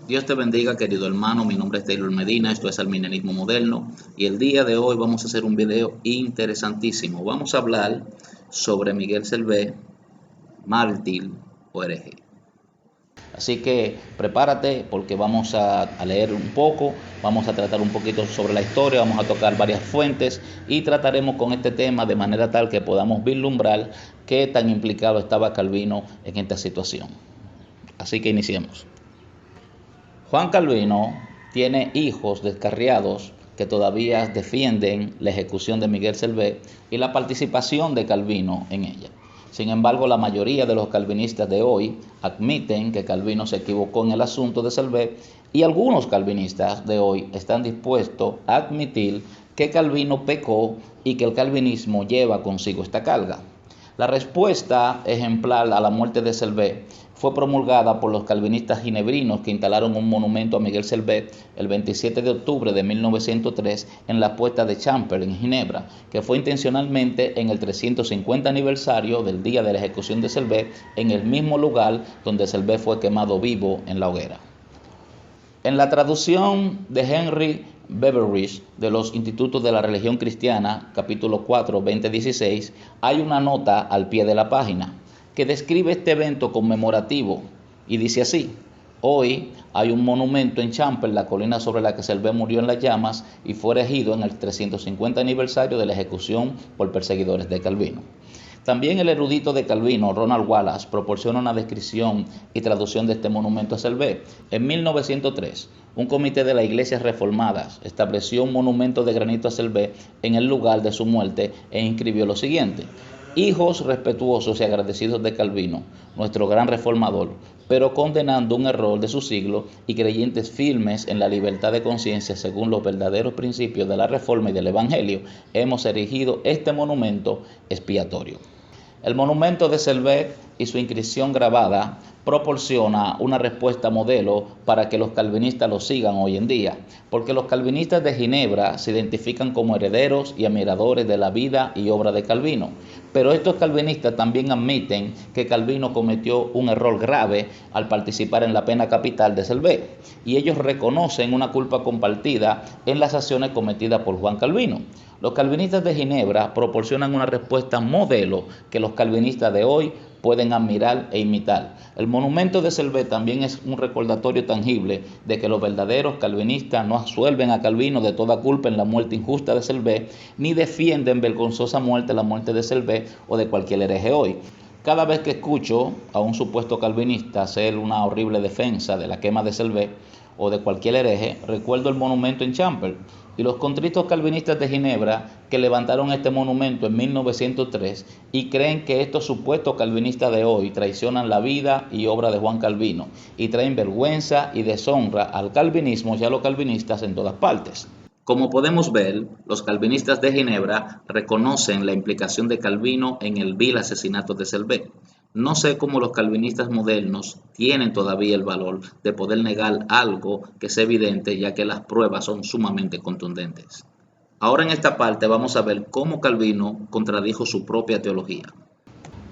Dios te bendiga, querido hermano. Mi nombre es Taylor Medina, esto es Arminianismo Moderno y el día de hoy vamos a hacer un video interesantísimo. Vamos a hablar sobre Miguel Servet, mártir o hereje. Así que prepárate porque vamos a leer un poco, vamos a tratar un poquito sobre la historia, vamos a tocar varias fuentes y trataremos con este tema de manera tal que podamos vislumbrar qué tan implicado estaba Calvino en esta situación. Así que iniciemos. Juan Calvino tiene hijos descarriados que todavía defienden la ejecución de Miguel Servet y la participación de Calvino en ella. Sin embargo, la mayoría de los calvinistas de hoy admiten que Calvino se equivocó en el asunto de Servet y algunos calvinistas de hoy están dispuestos a admitir que Calvino pecó y que el calvinismo lleva consigo esta carga. La respuesta ejemplar a la muerte de Servet fue promulgada por los calvinistas ginebrinos que instalaron un monumento a Miguel Servet el 27 de octubre de 1903 en la puerta de Champer en Ginebra, que fue intencionalmente en el 350 aniversario del día de la ejecución de Servet en el mismo lugar donde Servet fue quemado vivo en la hoguera. En la traducción de Henry Beveridge de los Institutos de la Religión Cristiana, capítulo 4, 2016, hay una nota al pie de la página que describe este evento conmemorativo y dice así: hoy hay un monumento en Champer, la colina sobre la que Servet murió en las llamas y fue erigido en el 350 aniversario de la ejecución por perseguidores de Calvino. También el erudito de Calvino, Ronald Wallace, proporciona una descripción y traducción de este monumento a Servet. En 1903, un comité de las iglesias reformadas estableció un monumento de granito a Servet en el lugar de su muerte e inscribió lo siguiente: hijos respetuosos y agradecidos de Calvino, nuestro gran reformador, pero condenando un error de su siglo y creyentes firmes en la libertad de conciencia según los verdaderos principios de la Reforma y del Evangelio, hemos erigido este monumento expiatorio. El monumento de Servet y su inscripción grabada proporciona una respuesta modelo para que los calvinistas lo sigan hoy en día, porque los calvinistas de Ginebra se identifican como herederos y admiradores de la vida y obra de Calvino, pero estos calvinistas también admiten que Calvino cometió un error grave al participar en la pena capital de Servet, y ellos reconocen una culpa compartida en las acciones cometidas por Juan Calvino. Los calvinistas de Ginebra proporcionan una respuesta modelo que los calvinistas de hoy pueden admirar e imitar. El monumento de Servet también es un recordatorio tangible de que los verdaderos calvinistas no absuelven a Calvino de toda culpa en la muerte injusta de Servet, ni defienden vergonzosa muerte la muerte de Servet o de cualquier hereje hoy. Cada vez que escucho a un supuesto calvinista hacer una horrible defensa de la quema de Servet o de cualquier hereje, recuerdo el monumento en Champer y los contritos calvinistas de Ginebra que levantaron este monumento en 1903 y creen que estos supuestos calvinistas de hoy traicionan la vida y obra de Juan Calvino y traen vergüenza y deshonra al calvinismo y a los calvinistas en todas partes. Como podemos ver, los calvinistas de Ginebra reconocen la implicación de Calvino en el vil asesinato de Servet. No sé cómo los calvinistas modernos tienen todavía el valor de poder negar algo que es evidente, ya que las pruebas son sumamente contundentes. Ahora en esta parte vamos a ver cómo Calvino contradijo su propia teología.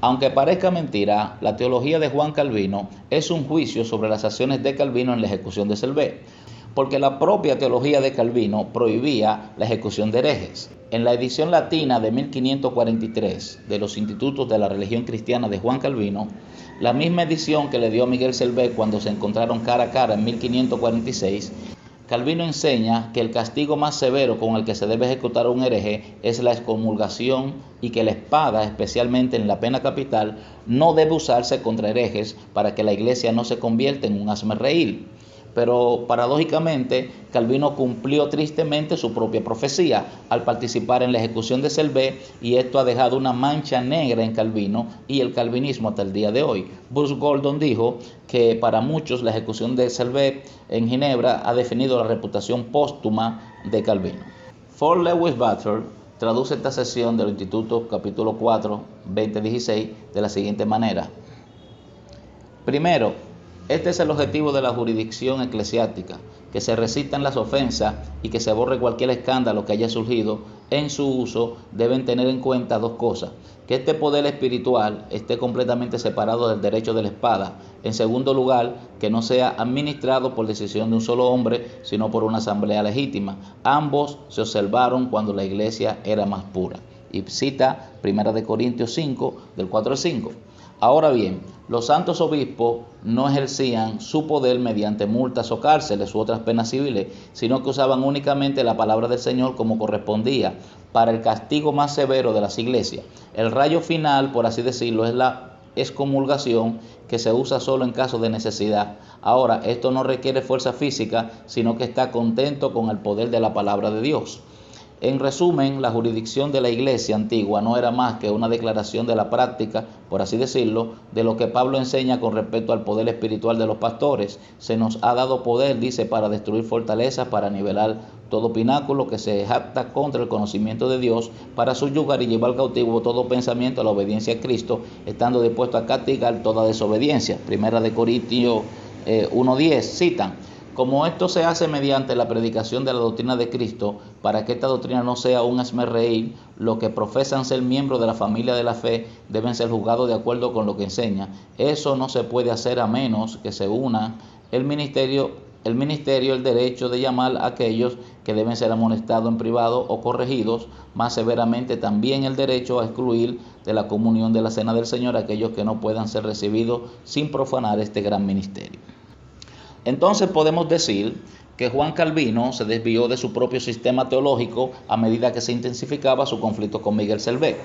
Aunque parezca mentira, la teología de Juan Calvino es un juicio sobre las acciones de Calvino en la ejecución de Servet, porque la propia teología de Calvino prohibía la ejecución de herejes. En la edición latina de 1543 de los Institutos de la Religión Cristiana de Juan Calvino, la misma edición que le dio a Miguel Servet cuando se encontraron cara a cara en 1546, Calvino enseña que el castigo más severo con el que se debe ejecutar a un hereje es la excomulgación y que la espada, especialmente en la pena capital, no debe usarse contra herejes para que la iglesia no se convierta en un hazmerreír. Pero paradójicamente, Calvino cumplió tristemente su propia profecía al participar en la ejecución de Servet, y esto ha dejado una mancha negra en Calvino y el calvinismo hasta el día de hoy. Bruce Gordon dijo que para muchos la ejecución de Servet en Ginebra ha definido la reputación póstuma de Calvino. Ford Lewis Butler traduce esta sección del Instituto capítulo 4, 2016 de la siguiente manera. Primero, este es el objetivo de la jurisdicción eclesiástica, que se recitan las ofensas y que se borre cualquier escándalo que haya surgido en su uso. Deben tener en cuenta dos cosas: que este poder espiritual esté completamente separado del derecho de la espada. En segundo lugar, que no sea administrado por decisión de un solo hombre, sino por una asamblea legítima. Ambos se observaron cuando la iglesia era más pura. Y cita 1 Corintios 5, del 4 al 5. Ahora bien, los santos obispos no ejercían su poder mediante multas o cárceles u otras penas civiles, sino que usaban únicamente la palabra del Señor como correspondía para el castigo más severo de las iglesias. El rayo final, por así decirlo, es la excomulgación, que se usa solo en caso de necesidad. Ahora, esto no requiere fuerza física, sino que está contento con el poder de la palabra de Dios. En resumen, la jurisdicción de la iglesia antigua no era más que una declaración de la práctica, por así decirlo, de lo que Pablo enseña con respecto al poder espiritual de los pastores. Se nos ha dado poder, dice, para destruir fortalezas, para nivelar todo pináculo que se jacta contra el conocimiento de Dios, para subyugar y llevar cautivo todo pensamiento a la obediencia a Cristo, estando dispuesto a castigar toda desobediencia. 1 Corintios 1:10 citan: como esto se hace mediante la predicación de la doctrina de Cristo, para que esta doctrina no sea un hazmerreír, los que profesan ser miembros de la familia de la fe deben ser juzgados de acuerdo con lo que enseña. Eso no se puede hacer a menos que se una el ministerio, el derecho de llamar a aquellos que deben ser amonestados en privado o corregidos, más severamente también el derecho a excluir de la comunión de la cena del Señor a aquellos que no puedan ser recibidos sin profanar este gran ministerio. Entonces podemos decir que Juan Calvino se desvió de su propio sistema teológico a medida que se intensificaba su conflicto con Miguel Servet.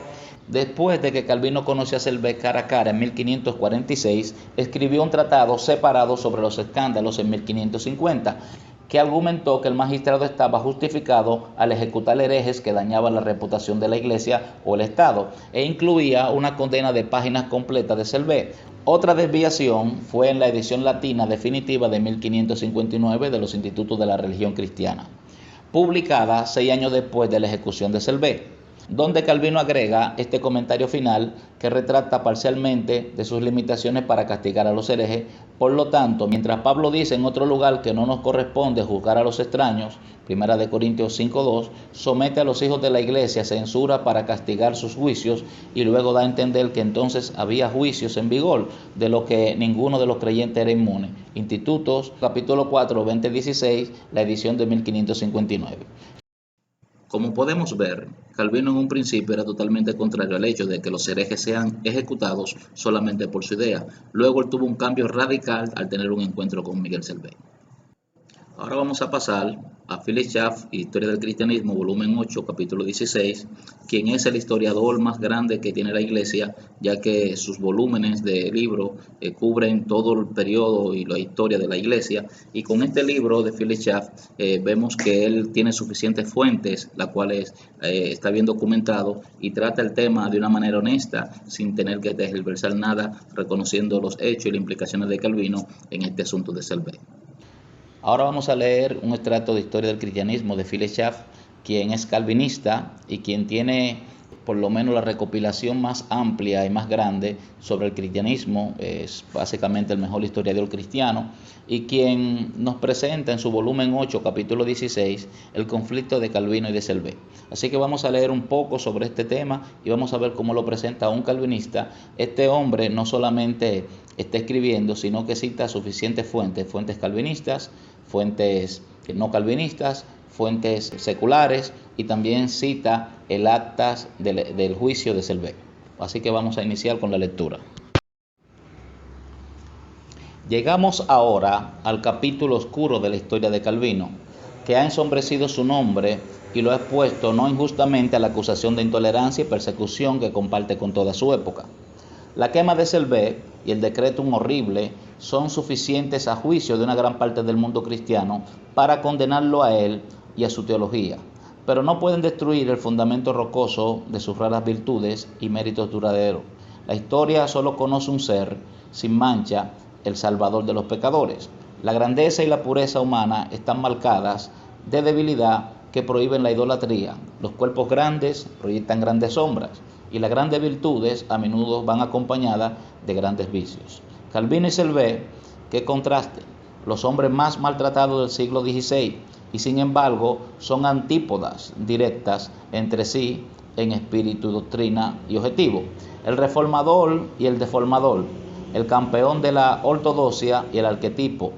Después de que Calvino conoció a Servet cara a cara en 1546, escribió un tratado separado sobre los escándalos en 1550, que argumentó que el magistrado estaba justificado al ejecutar herejes que dañaban la reputación de la iglesia o el Estado, e incluía una condena de páginas completas de Servet. Otra desviación fue en la edición latina definitiva de 1559 de los Institutos de la Religión Cristiana, publicada 6 años después de la ejecución de Servet, donde Calvino agrega este comentario final que retrata parcialmente de sus limitaciones para castigar a los herejes. Por lo tanto, mientras Pablo dice en otro lugar que no nos corresponde juzgar a los extraños, 1 Corintios 5:2, somete a los hijos de la iglesia a censura para castigar sus juicios, y luego da a entender que entonces había juicios en vigor, de lo que ninguno de los creyentes era inmune. Institutos, capítulo 4, 20-16, la edición de 1559. Como podemos ver, Calvino en un principio era totalmente contrario al hecho de que los herejes sean ejecutados solamente por su idea. Luego él tuvo un cambio radical al tener un encuentro con Miguel Servet. Ahora vamos a pasar a Philip Schaff, Historia del Cristianismo, volumen 8, capítulo 16, quien es el historiador más grande que tiene la iglesia, ya que sus volúmenes de libro cubren todo el periodo y la historia de la iglesia. Y con este libro de Philip Schaff vemos que él tiene suficientes fuentes, las cuales está bien documentado, y trata el tema de una manera honesta, sin tener que tergiversar nada, reconociendo los hechos y las implicaciones de Calvino en este asunto de Servet. Ahora vamos a leer un extracto de Historia del Cristianismo de Philip Schaff, quien es calvinista y quien tiene por lo menos la recopilación más amplia y más grande sobre el cristianismo. Es básicamente el mejor historiador cristiano, y quien nos presenta en su volumen 8, capítulo 16, el conflicto de Calvino y de Servet. Así que vamos a leer un poco sobre este tema y vamos a ver cómo lo presenta un calvinista. Este hombre no solamente está escribiendo, sino que cita suficientes fuentes calvinistas, fuentes no calvinistas, fuentes seculares, y también cita el actas del juicio de Servet. Así que vamos a iniciar con la lectura. Llegamos ahora al capítulo oscuro de la historia de Calvino, que ha ensombrecido su nombre y lo ha expuesto no injustamente a la acusación de intolerancia y persecución que comparte con toda su época. La quema de Servet y el decretum horrible son suficientes a juicio de una gran parte del mundo cristiano para condenarlo a él y a su teología, pero no pueden destruir el fundamento rocoso de sus raras virtudes y méritos duraderos. La historia solo conoce un ser sin mancha, el Salvador de los pecadores. La grandeza y la pureza humana están marcadas de debilidad que prohíben la idolatría. Los cuerpos grandes proyectan grandes sombras, y las grandes virtudes a menudo van acompañadas de grandes vicios. Calvino y Servet, qué contraste. Los hombres más maltratados del siglo XVI, y sin embargo son antípodas directas entre sí en espíritu, doctrina y objetivo. El reformador y el deformador, el campeón de la ortodoxia y el arquetipo,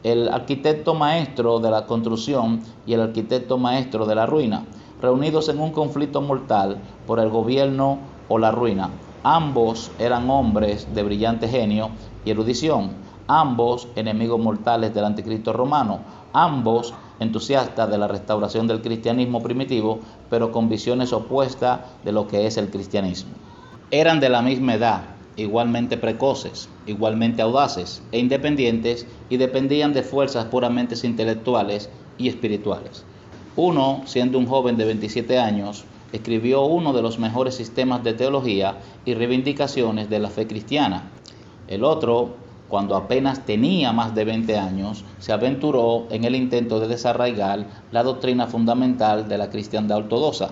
el arquitecto maestro de la construcción y el arquitecto maestro de la ruina, reunidos en un conflicto mortal por el gobierno o la ruina. Ambos eran hombres de brillante genio y erudición, ambos enemigos mortales del anticristo romano, ambos entusiastas de la restauración del cristianismo primitivo, pero con visiones opuestas de lo que es el cristianismo. Eran de la misma edad, igualmente precoces, igualmente audaces e independientes, y dependían de fuerzas puramente intelectuales y espirituales. Uno, siendo un joven de 27 años, escribió uno de los mejores sistemas de teología y reivindicaciones de la fe cristiana. El otro, cuando apenas tenía más de 20 años, se aventuró en el intento de desarraigar la doctrina fundamental de la cristiandad ortodoxa.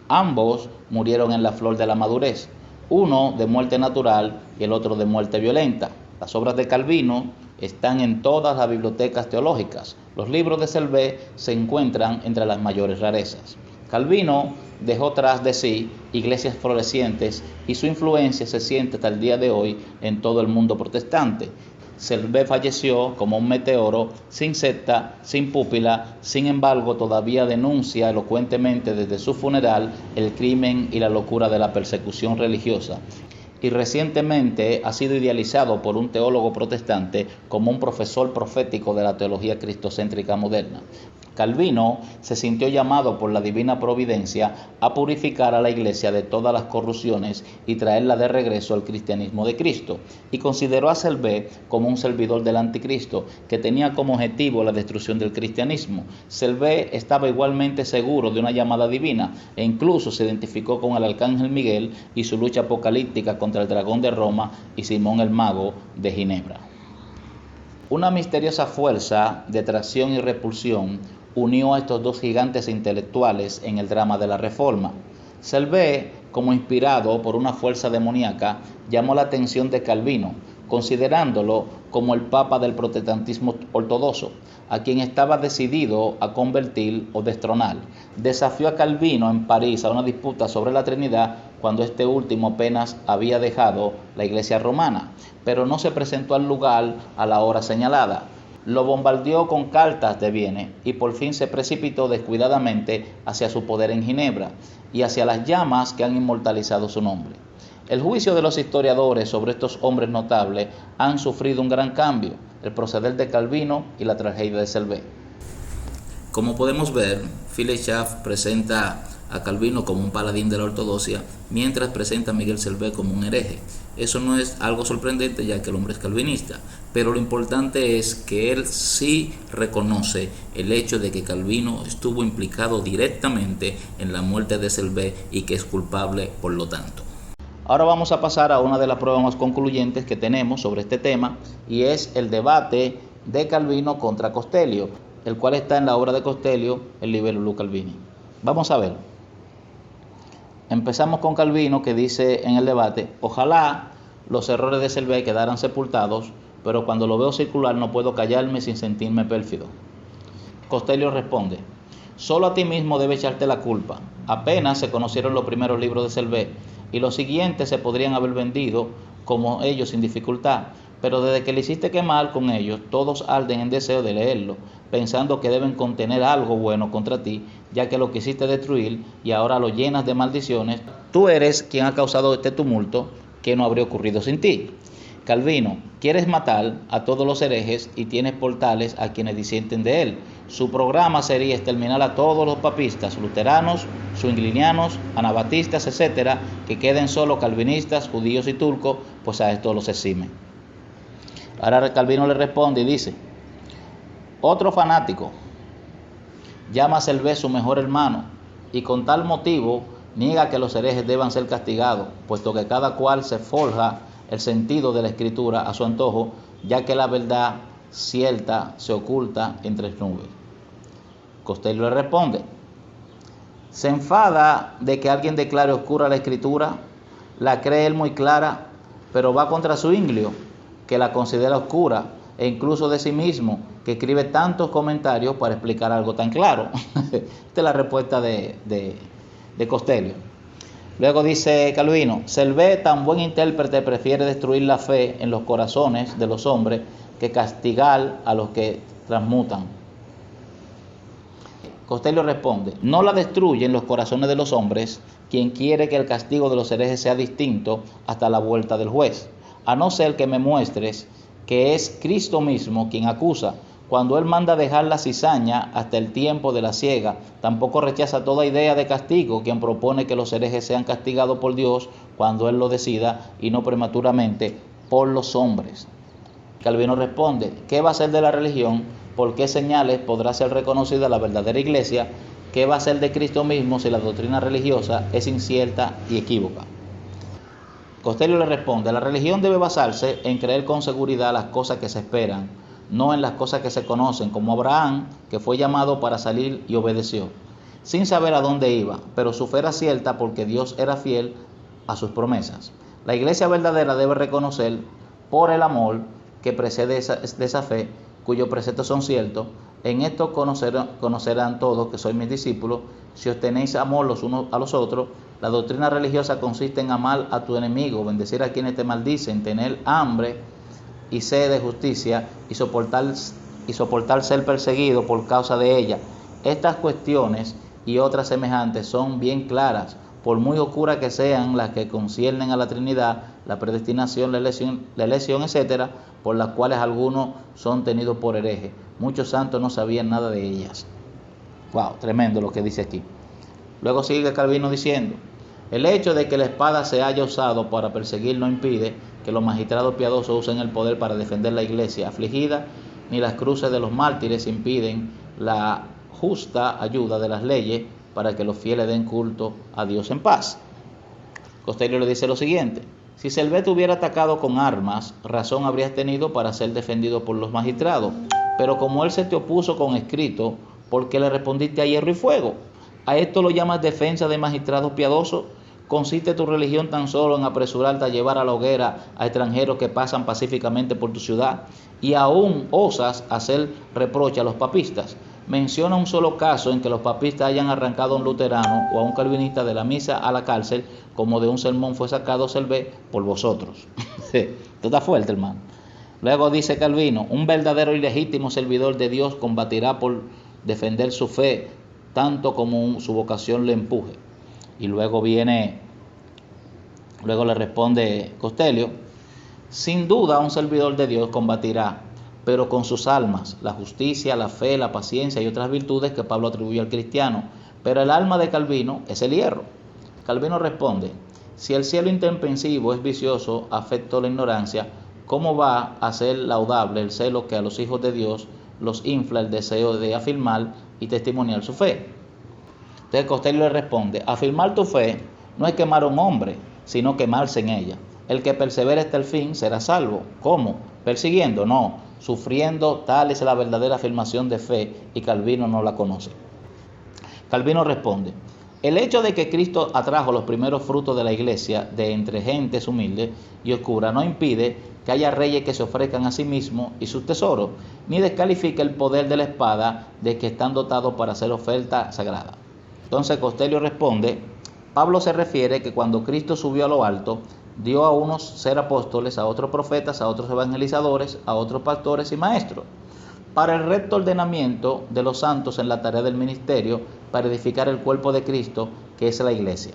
Ambos murieron en la flor de la madurez, uno de muerte natural y el otro de muerte violenta. Las obras de Calvino están en todas las bibliotecas teológicas. Los libros de Selvé se encuentran entre las mayores rarezas. Calvino dejó tras de sí iglesias florecientes y su influencia se siente hasta el día de hoy en todo el mundo protestante. Selvé falleció como un meteoro, sin secta, sin púpila, sin embargo todavía denuncia elocuentemente desde su funeral el crimen y la locura de la persecución religiosa. Y recientemente ha sido idealizado por un teólogo protestante como un profesor profético de la teología cristocéntrica moderna. Calvino se sintió llamado por la divina providencia a purificar a la iglesia de todas las corrupciones y traerla de regreso al cristianismo de Cristo, y consideró a Selvé como un servidor del anticristo que tenía como objetivo la destrucción del cristianismo. Selvé estaba igualmente seguro de una llamada divina e incluso se identificó con el arcángel Miguel y su lucha apocalíptica contra el dragón de Roma y Simón el mago de Ginebra. Una misteriosa fuerza de tracción y repulsión unió a estos dos gigantes intelectuales en el drama de la Reforma. Selvé, como inspirado por una fuerza demoníaca, llamó la atención de Calvino, considerándolo como el papa del protestantismo ortodoxo, a quien estaba decidido a convertir o destronar. Desafió a Calvino en París a una disputa sobre la Trinidad cuando este último apenas había dejado la iglesia romana, pero no se presentó al lugar a la hora señalada. Lo bombardeó con cartas de bienes y por fin se precipitó descuidadamente hacia su poder en Ginebra y hacia las llamas que han inmortalizado su nombre. El juicio de los historiadores sobre estos hombres notables han sufrido un gran cambio, el proceder de Calvino y la tragedia de Selvé. Como podemos ver, Philip Schaff presenta a Calvino como un paladín de la ortodoxia, mientras presenta a Miguel Selvé como un hereje. Eso no es algo sorprendente, ya que el hombre es calvinista, pero lo importante es que él sí reconoce el hecho de que Calvino estuvo implicado directamente en la muerte de Selvé y que es culpable por lo tanto. Ahora vamos a pasar a una de las pruebas más concluyentes que tenemos sobre este tema, y es el debate de Calvino contra Costelio, el cual está en la obra de Costelio, el Libellus Calvini. Vamos a ver. Empezamos con Calvino, que dice en el debate: ojalá los errores de Selvé quedaran sepultados, pero cuando lo veo circular no puedo callarme sin sentirme pérfido. Costelio responde: solo a ti mismo debe echarte la culpa. Apenas se conocieron los primeros libros de Selvé, y los siguientes se podrían haber vendido como ellos sin dificultad, pero desde que le hiciste quemar con ellos, todos arden en deseo de leerlo, pensando que deben contener algo bueno contra ti, ya que lo quisiste destruir y ahora lo llenas de maldiciones. Tú eres quien ha causado este tumulto, que no habría ocurrido sin ti. Calvino, quieres matar a todos los herejes y tienes portales a quienes disienten de él. Su programa sería exterminar a todos los papistas, luteranos, zwinglinianos, anabatistas, etcétera, que queden solo calvinistas, judíos y turcos, pues a esto los exime. Ahora Calvino le responde y dice: otro fanático llama a Selvé su mejor hermano y con tal motivo niega que los herejes deban ser castigados, puesto que cada cual se forja el sentido de la escritura a su antojo, ya que la verdad cierta se oculta entre nubes. Costello le responde: se enfada de que alguien declare oscura la escritura, la cree él muy clara, pero va contra su inglio, que la considera oscura, e incluso de sí mismo, que escribe tantos comentarios para explicar algo tan claro. Esta es la respuesta de Costello. Luego dice Calvino, Selvé, tan buen intérprete, prefiere destruir la fe en los corazones de los hombres que castigar a los que transmutan. Costello responde, no la destruye en los corazones de los hombres quien quiere que el castigo de los herejes sea distinto hasta la vuelta del juez, a no ser que me muestres que es Cristo mismo quien acusa. Cuando él manda dejar la cizaña hasta el tiempo de la siega, tampoco rechaza toda idea de castigo quien propone que los herejes sean castigados por Dios cuando él lo decida y no prematuramente por los hombres. Calvino responde, ¿qué va a ser de la religión? ¿Por qué señales podrá ser reconocida la verdadera iglesia? ¿Qué va a ser de Cristo mismo si la doctrina religiosa es incierta y equívoca? Costello le responde, la religión debe basarse en creer con seguridad las cosas que se esperan, no en las cosas que se conocen, como Abraham, que fue llamado para salir y obedeció, sin saber a dónde iba, pero su fe era cierta porque Dios era fiel a sus promesas. La iglesia verdadera debe reconocer por el amor que precede de esa fe, cuyos preceptos son ciertos. En esto conocerán todos que sois mis discípulos, si os tenéis amor los unos a los otros. La doctrina religiosa consiste en amar a tu enemigo, bendecir a quienes te maldicen, tener hambre y sed de justicia y soportar ser perseguido por causa de ella. Estas cuestiones y otras semejantes son bien claras, por muy oscuras que sean las que conciernen a la Trinidad, la predestinación, la elección, etcétera, por las cuales algunos son tenidos por herejes. Muchos santos no sabían nada de ellas. Wow, tremendo lo que dice aquí. Luego sigue Calvino diciendo, el hecho de que la espada se haya usado para perseguir no impide que los magistrados piadosos usen el poder para defender la iglesia afligida, ni las cruces de los mártires impiden la justa ayuda de las leyes para que los fieles den culto a Dios en paz. Costello le dice lo siguiente, si Selvé te hubiera atacado con armas, razón habrías tenido para ser defendido por los magistrados, pero como él se te opuso con escrito, ¿por qué le respondiste a hierro y fuego? ¿A esto lo llamas defensa de magistrados piadosos? ¿Consiste tu religión tan solo en apresurarte a llevar a la hoguera a extranjeros que pasan pacíficamente por tu ciudad? Y aún osas hacer reproche a los papistas. Menciona un solo caso en que los papistas hayan arrancado a un luterano o a un calvinista de la misa a la cárcel, como de un sermón fue sacado Selvé por vosotros. Esto está fuerte, hermano. Luego dice Calvino, un verdadero y legítimo servidor de Dios combatirá por defender su fe, tanto como su vocación le empuje. Y luego le responde Costello, sin duda un servidor de Dios combatirá, pero con sus almas, la justicia, la fe, la paciencia y otras virtudes que Pablo atribuye al cristiano. Pero el alma de Calvino es el hierro. Calvino responde, si el cielo intempestivo es vicioso, afecto la ignorancia, ¿cómo va a ser laudable el celo que a los hijos de Dios los infla el deseo de afirmar y testimoniar su fe? Entonces Costello le responde, afirmar tu fe no es quemar a un hombre, sino quemarse en ella. El que persevere hasta el fin será salvo. ¿Cómo? ¿Persiguiendo? No, sufriendo. Tal es la verdadera afirmación de fe y Calvino no la conoce. Calvino responde, el hecho de que Cristo atrajo los primeros frutos de la iglesia de entre gentes humildes y oscuras no impide que haya reyes que se ofrezcan a sí mismos y sus tesoros, ni descalifica el poder de la espada de que están dotados para hacer oferta sagrada. Entonces Costello responde, Pablo se refiere que cuando Cristo subió a lo alto, dio a unos ser apóstoles, a otros profetas, a otros evangelizadores, a otros pastores y maestros, para el recto ordenamiento de los santos en la tarea del ministerio, para edificar el cuerpo de Cristo, que es la iglesia.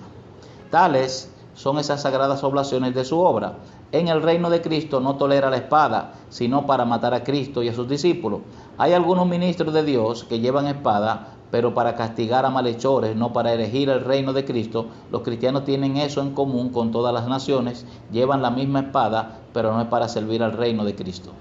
Tales son esas sagradas oblaciones de su obra. En el reino de Cristo no tolera la espada, sino para matar a Cristo y a sus discípulos. Hay algunos ministros de Dios que llevan espada, pero para castigar a malhechores, no para erigir el reino de Cristo. Los cristianos tienen eso en común con todas las naciones, llevan la misma espada, pero no es para servir al reino de Cristo.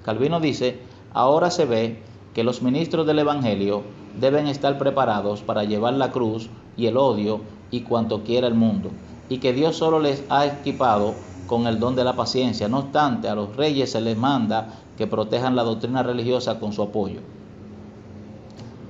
Calvino dice, ahora se ve que los ministros del Evangelio deben estar preparados para llevar la cruz y el odio y cuanto quiera el mundo, y que Dios solo les ha equipado con el don de la paciencia. No obstante, a los reyes se les manda que protejan la doctrina religiosa con su apoyo.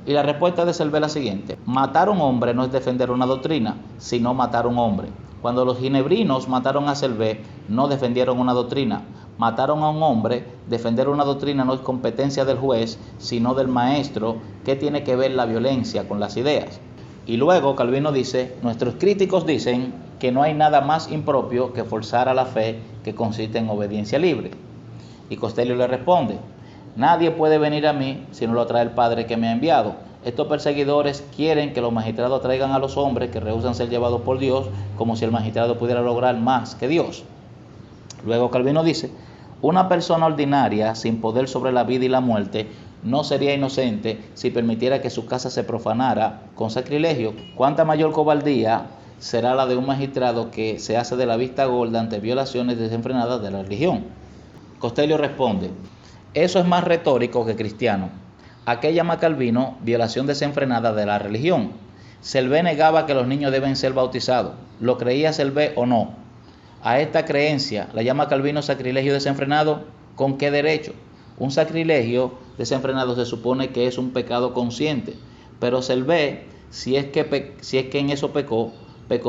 Y la respuesta de Selvé es la siguiente, matar a un hombre no es defender una doctrina, sino matar a un hombre. Cuando los ginebrinos mataron a Selvé, no defendieron una doctrina, mataron a un hombre. Defender una doctrina no es competencia del juez, sino del maestro. ¿Qué tiene que ver la violencia con las ideas? Y luego Calvino dice, nuestros críticos dicen que no hay nada más impropio que forzar a la fe que consiste en obediencia libre. Y Costello le responde, nadie puede venir a mí si no lo trae el Padre que me ha enviado. Estos perseguidores quieren que los magistrados traigan a los hombres que rehúsan ser llevados por Dios, como si el magistrado pudiera lograr más que Dios. Luego Calvino dice, una persona ordinaria sin poder sobre la vida y la muerte no sería inocente si permitiera que su casa se profanara con sacrilegio. ¿Cuánta mayor cobardía será la de un magistrado que se hace de la vista gorda ante violaciones desenfrenadas de la religión? Costello responde, eso es más retórico que cristiano. ¿A qué llama Calvino violación desenfrenada de la religión? Selvé negaba que los niños deben ser bautizados. ¿Lo creía Selvé o no? A esta creencia la llama Calvino sacrilegio desenfrenado. ¿Con qué derecho? Un sacrilegio desenfrenado se supone que es un pecado consciente, pero Selvé, si es que en eso pecó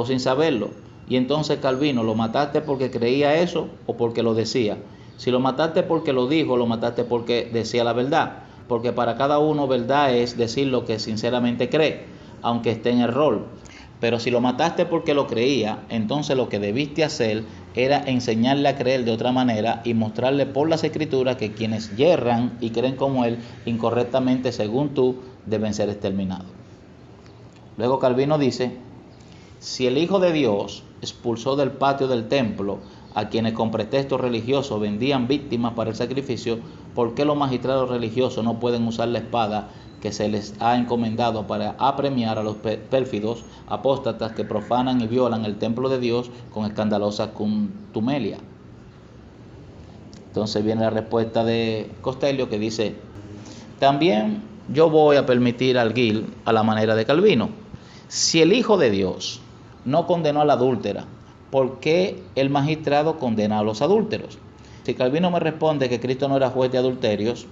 sin saberlo. Y entonces Calvino, ¿lo mataste porque creía eso o porque lo decía? Si lo mataste porque lo dijo, lo mataste porque decía la verdad, porque para cada uno verdad es decir lo que sinceramente cree, aunque esté en error. Pero si lo mataste porque lo creía, entonces lo que debiste hacer era enseñarle a creer de otra manera y mostrarle por las escrituras que quienes yerran y creen como él incorrectamente según tú deben ser exterminados. Luego Calvino dice, si el Hijo de Dios expulsó del patio del templo a quienes con pretexto religioso vendían víctimas para el sacrificio, ¿por qué los magistrados religiosos no pueden usar la espada que se les ha encomendado para apremiar a los pérfidos apóstatas que profanan y violan el templo de Dios con escandalosa contumelia? Entonces viene la respuesta de Costello que dice, también yo voy a permitir al Gil a la manera de Calvino. Si el Hijo de Dios no condenó a la adúltera, ¿por qué el magistrado condena a los adúlteros? Si Calvino me responde que Cristo no era juez de adulterios,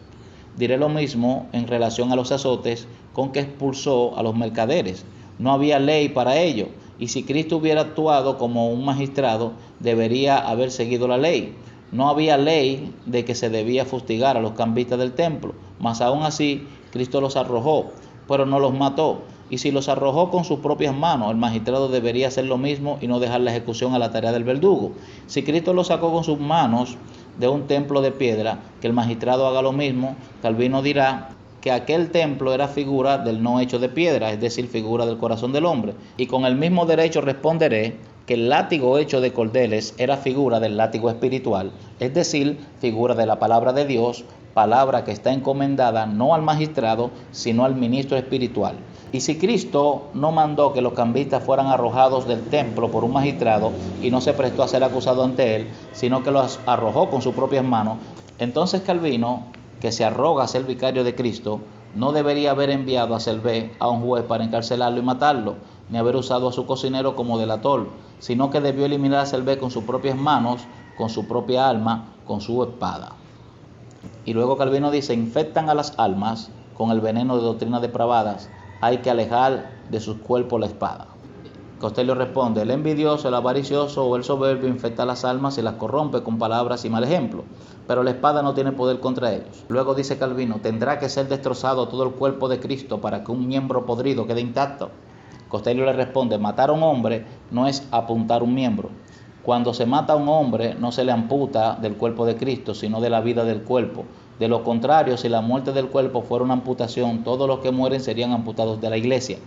diré lo mismo en relación a los azotes con que expulsó a los mercaderes. No había ley para ello, y si Cristo hubiera actuado como un magistrado, debería haber seguido la ley. No había ley de que se debía fustigar a los cambistas del templo, mas aún así Cristo los arrojó, pero no los mató. Y si los arrojó con sus propias manos, el magistrado debería hacer lo mismo y no dejar la ejecución a la tarea del verdugo. Si Cristo los sacó con sus manos de un templo de piedra, que el magistrado haga lo mismo. Calvino dirá que aquel templo era figura del no hecho de piedra, es decir, figura del corazón del hombre. Y con el mismo derecho responderé que el látigo hecho de cordeles era figura del látigo espiritual, es decir, figura de la palabra de Dios, palabra que está encomendada no al magistrado, sino al ministro espiritual. Y si Cristo no mandó que los cambistas fueran arrojados del templo por un magistrado y no se prestó a ser acusado ante él, sino que los arrojó con sus propias manos, entonces Calvino, que se arroga a ser vicario de Cristo, no debería haber enviado a Selvé a un juez para encarcelarlo y matarlo, ni haber usado a su cocinero como delator, sino que debió eliminar a Selvé con sus propias manos, con su propia alma, con su espada. Y luego Calvino dice, infectan a las almas con el veneno de doctrinas depravadas, hay que alejar de sus cuerpos la espada. Costello responde, el envidioso, el avaricioso o el soberbio infecta las almas y las corrompe con palabras y mal ejemplo, pero la espada no tiene poder contra ellos. Luego dice Calvino, tendrá que ser destrozado todo el cuerpo de Cristo para que un miembro podrido quede intacto. Costello le responde, matar a un hombre no es apuntar un miembro. Cuando se mata a un hombre no se le amputa del cuerpo de Cristo, sino de la vida del cuerpo. De lo contrario, si la muerte del cuerpo fuera una amputación, todos los que mueren serían amputados de la iglesia.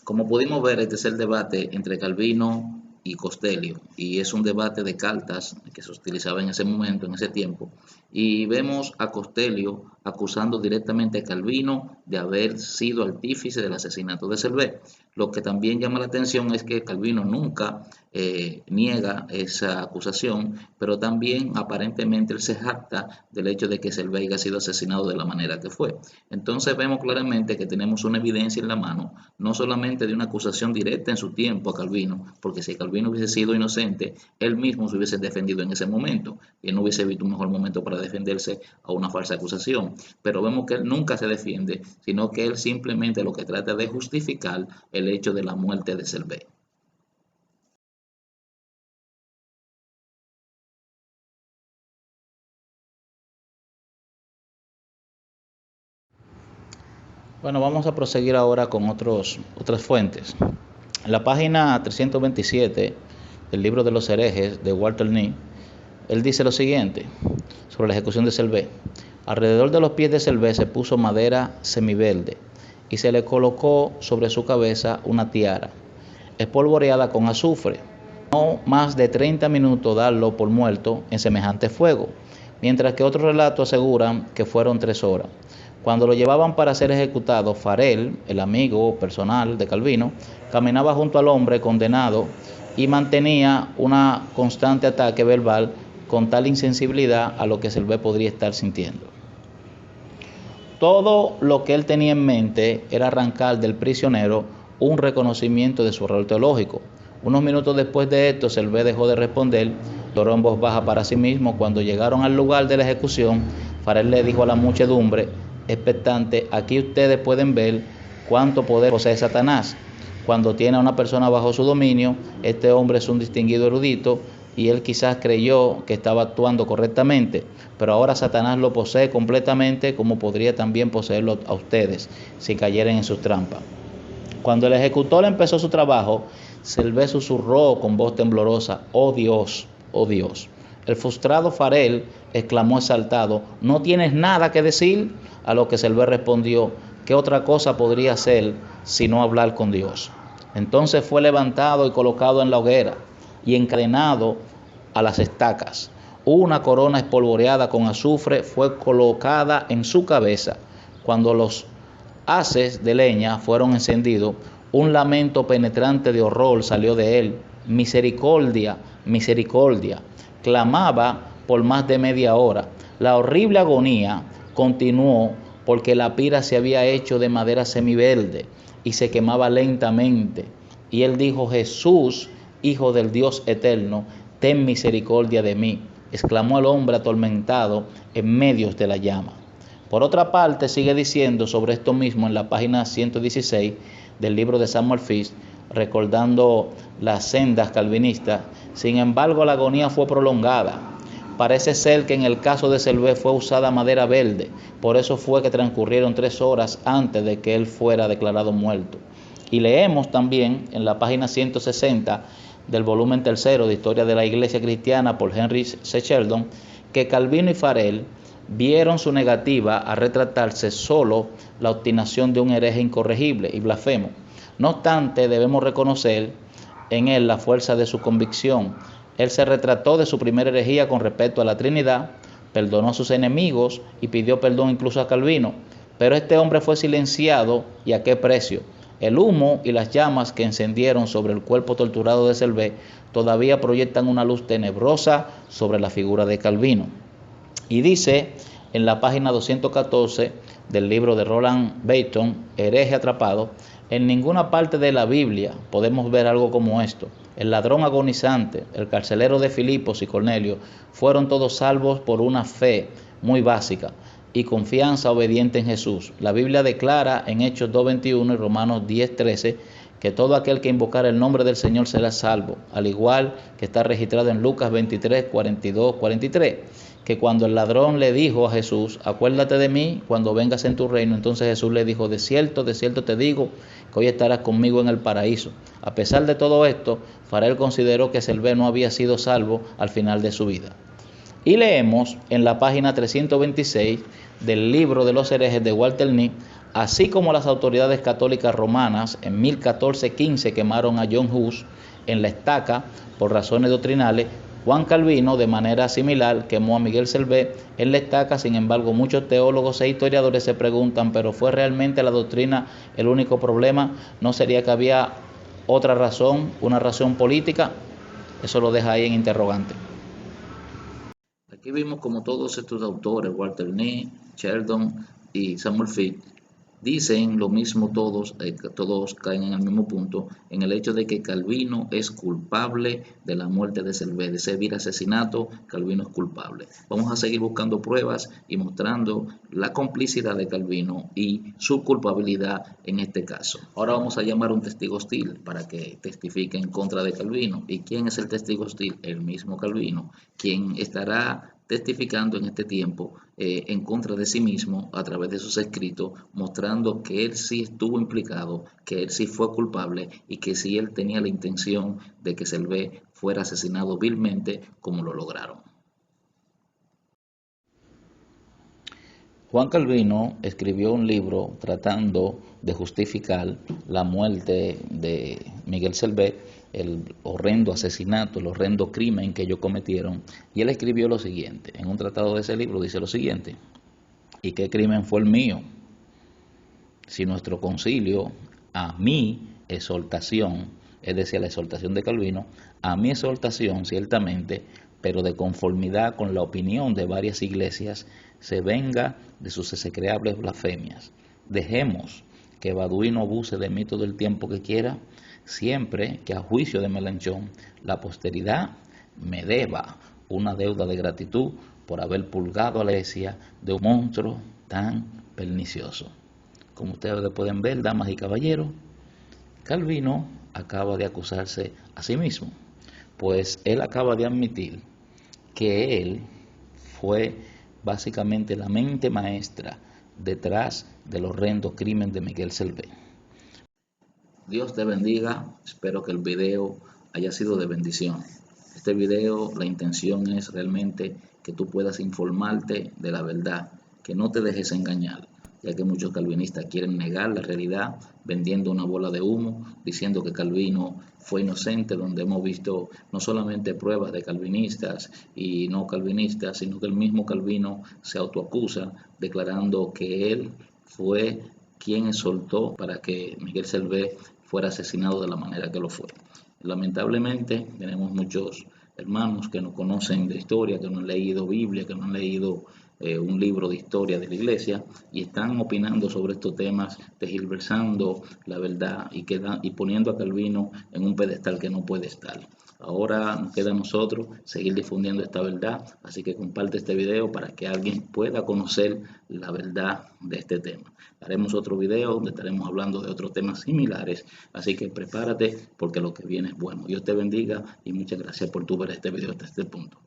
Como pudimos ver, este es el debate entre Calvino y Costello, y es un debate de cartas que se utilizaba en ese momento, en ese tiempo, y vemos a Costello acusando directamente a Calvino de haber sido artífice del asesinato de Selvé. Lo que también llama la atención es que Calvino nunca niega esa acusación, pero también aparentemente él se jacta del hecho de que Selvé haya sido asesinado de la manera que fue. Entonces vemos claramente que tenemos una evidencia en la mano, no solamente de una acusación directa en su tiempo a Calvino, porque si Calvino hubiese sido inocente, él mismo se hubiese defendido en ese momento, y no hubiese visto un mejor momento para defenderse a una falsa acusación. Pero vemos que él nunca se defiende, sino que él simplemente lo que trata de justificar el hecho de la muerte de Selvé. Bueno, vamos a proseguir ahora con otras fuentes. En la página 327 del libro de los herejes de Walter Ney, él dice lo siguiente sobre la ejecución de Selvé. Alrededor de los pies de Selvé se puso madera semiverde y se le colocó sobre su cabeza una tiara, espolvoreada con azufre. No más de 30 minutos darlo por muerto en semejante fuego, mientras que otros relatos aseguran que fueron 3 horas. Cuando lo llevaban para ser ejecutado, Farel, el amigo personal de Calvino, caminaba junto al hombre condenado y mantenía una constante ataque verbal con tal insensibilidad a lo que Selvé podría estar sintiendo. Todo lo que él tenía en mente era arrancar del prisionero un reconocimiento de su error teológico. Unos minutos después de esto, Selvé dejó de responder, lloró en voz baja para sí mismo. Cuando llegaron al lugar de la ejecución, Farel le dijo a la muchedumbre expectante: aquí ustedes pueden ver cuánto poder posee Satanás. Cuando tiene a una persona bajo su dominio, este hombre es un distinguido erudito y él quizás creyó que estaba actuando correctamente, pero ahora Satanás lo posee completamente, como podría también poseerlo a ustedes si cayeran en sus trampas. Cuando el ejecutor empezó su trabajo, Selvé susurró con voz temblorosa: oh Dios, oh Dios. El frustrado Farel exclamó exaltado: ¿no tienes nada que decir? A lo que Selvé respondió: ¿qué otra cosa podría hacer sino hablar con Dios? Entonces fue levantado y colocado en la hoguera y encadenado a las estacas. Una corona espolvoreada con azufre fue colocada en su cabeza. Cuando los haces de leña fueron encendidos, un lamento penetrante de horror salió de él. Misericordia, misericordia, clamaba por más de media hora. La horrible agonía continuó porque la pira se había hecho de madera semiverde y se quemaba lentamente. Y él dijo: Jesús, Hijo del Dios eterno, ten misericordia de mí, exclamó el hombre atormentado en medio de la llama. Por otra parte, sigue diciendo sobre esto mismo en la página 116 del libro de Samuel Fish, recordando las sendas calvinistas. Sin embargo, la agonía fue prolongada. Parece ser que en el caso de Selvé fue usada madera verde, por eso fue que transcurrieron 3 horas antes de que él fuera declarado muerto. Y leemos también en la página 160 del volumen 3 de Historia de la Iglesia Cristiana por Henry C. Sheldon, que Calvino y Farel vieron su negativa a retratarse solo la obstinación de un hereje incorregible y blasfemo. No obstante, debemos reconocer en él la fuerza de su convicción. Él se retrató de su primera herejía con respecto a la Trinidad, perdonó a sus enemigos y pidió perdón incluso a Calvino. Pero este hombre fue silenciado, ¿y a qué precio? El humo y las llamas que encendieron sobre el cuerpo torturado de Selvé todavía proyectan una luz tenebrosa sobre la figura de Calvino. Y dice en la página 214 del libro de Roland Bainton, Hereje atrapado: en ninguna parte de la Biblia podemos ver algo como esto. El ladrón agonizante, el carcelero de Filipos y Cornelio fueron todos salvos por una fe muy básica y confianza obediente en Jesús. La Biblia declara en Hechos 2:21 y Romanos 10:13 que todo aquel que invocara el nombre del Señor será salvo, al igual que está registrado en Lucas 23:42-43, que cuando el ladrón le dijo a Jesús: acuérdate de mí cuando vengas en tu reino, entonces Jesús le dijo: de cierto te digo que hoy estarás conmigo en el paraíso. A pesar de todo esto, Farel consideró que Selvé no había sido salvo al final de su vida. Y leemos en la página 326 del libro de los herejes de Walter Ney: así como las autoridades católicas romanas en 1014-15 quemaron a John Hus en la estaca por razones doctrinales, Juan Calvino de manera similar quemó a Miguel Selvé en la estaca. Sin embargo, muchos teólogos e historiadores se preguntan: ¿pero fue realmente la doctrina el único problema? ¿No sería que había otra razón, una razón política? Eso lo deja ahí en interrogante. Aquí vimos como todos estos autores, Walter Ney, Sheldon y Samuel Fish, dicen lo mismo todos, todos caen en el mismo punto, en el hecho de que Calvino es culpable de la muerte de Selvé, de ese vil asesinato. Calvino es culpable. Vamos a seguir buscando pruebas y mostrando la complicidad de Calvino y su culpabilidad en este caso. Ahora vamos a llamar a un testigo hostil para que testifique en contra de Calvino. ¿Y quién es el testigo hostil? El mismo Calvino, quien estará testificando en este tiempo en contra de sí mismo a través de sus escritos, mostrando que él sí estuvo implicado, que él sí fue culpable y que sí él tenía la intención de que Selvé fuera asesinado vilmente como lo lograron. Juan Calvino escribió un libro tratando de justificar la muerte de Miguel Selvé, el horrendo asesinato, el horrendo crimen que ellos cometieron, y él escribió lo siguiente, en un tratado de ese libro dice lo siguiente: ¿y qué crimen fue el mío? Si nuestro concilio, a mi exhortación, es decir, la exhortación de Calvino, a mi exhortación ciertamente, pero de conformidad con la opinión de varias iglesias, se venga de sus execrables blasfemias. Dejemos que Baduino abuse de mí todo el tiempo que quiera, siempre que a juicio de Melanchón la posteridad me deba una deuda de gratitud por haber purgado a la iglesia de un monstruo tan pernicioso. Como ustedes pueden ver, damas y caballeros, Calvino acaba de acusarse a sí mismo, pues él acaba de admitir que él fue básicamente la mente maestra detrás del horrendo crimen de Miguel Selvé. Dios te bendiga, espero que el video haya sido de bendición. Este video, la intención es realmente que tú puedas informarte de la verdad, que no te dejes engañar, ya que muchos calvinistas quieren negar la realidad vendiendo una bola de humo, diciendo que Calvino fue inocente, donde hemos visto no solamente pruebas de calvinistas y no calvinistas, sino que el mismo Calvino se autoacusa, declarando que él fue quien exhortó para que Miguel Selvé fuera asesinado de la manera que lo fue. Lamentablemente tenemos muchos hermanos que no conocen de historia, que no han leído Biblia, que no han leído un libro de historia de la iglesia y están opinando sobre estos temas, tergiversando la verdad y poniendo a Calvino en un pedestal que no puede estar. Ahora nos queda a nosotros seguir difundiendo esta verdad, así que comparte este video para que alguien pueda conocer la verdad de este tema. Haremos otro video donde estaremos hablando de otros temas similares, así que prepárate porque lo que viene es bueno. Dios te bendiga y muchas gracias por tu ver este video hasta este punto.